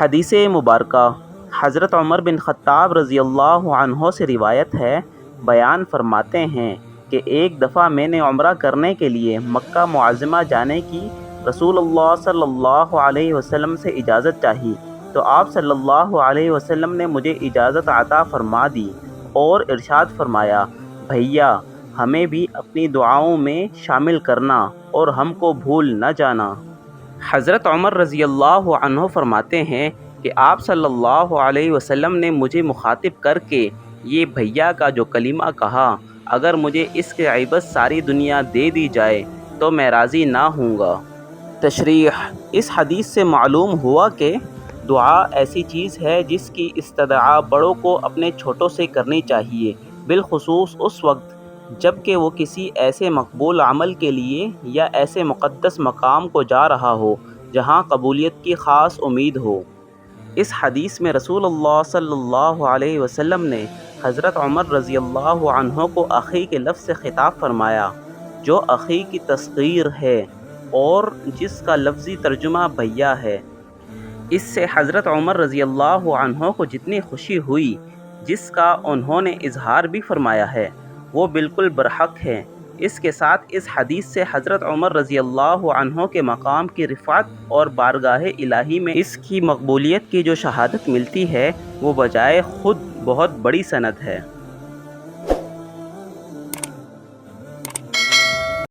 حدیث مبارکہ حضرت عمر بن خطاب رضی اللہ عنہ سے روایت ہے، بیان فرماتے ہیں کہ ایک دفعہ میں نے عمرہ کرنے کے لیے مکہ معظمہ جانے کی رسول اللہ صلی اللہ علیہ وسلم سے اجازت چاہی تو آپ صلی اللہ علیہ وسلم نے مجھے اجازت عطا فرما دی اور ارشاد فرمایا، بھیا ہمیں بھی اپنی دعاؤں میں شامل کرنا اور ہم کو بھول نہ جانا۔ حضرت عمر رضی اللہ عنہ فرماتے ہیں کہ آپ صلی اللہ علیہ وسلم نے مجھے مخاطب کر کے یہ بھیا کا جو کلمہ کہا، اگر مجھے اس کے عوض ساری دنیا دے دی جائے تو میں راضی نہ ہوں گا۔ تشریح: اس حدیث سے معلوم ہوا کہ دعا ایسی چیز ہے جس کی استدعا بڑوں کو اپنے چھوٹوں سے کرنی چاہیے، بالخصوص اس وقت جب کہ وہ کسی ایسے مقبول عمل کے لیے یا ایسے مقدس مقام کو جا رہا ہو جہاں قبولیت کی خاص امید ہو۔ اس حدیث میں رسول اللہ صلی اللہ علیہ وسلم نے حضرت عمر رضی اللہ عنہ کو اخی کے لفظ سے خطاب فرمایا، جو اخی کی تصغیر ہے اور جس کا لفظی ترجمہ بھیا ہے۔ اس سے حضرت عمر رضی اللہ عنہ کو جتنی خوشی ہوئی، جس کا انہوں نے اظہار بھی فرمایا ہے، وہ بالکل برحق ہے۔ اس کے ساتھ اس حدیث سے حضرت عمر رضی اللہ عنہ کے مقام کی رفعت اور بارگاہ الہی میں اس کی مقبولیت کی جو شہادت ملتی ہے، وہ بجائے خود بہت بڑی سند ہے۔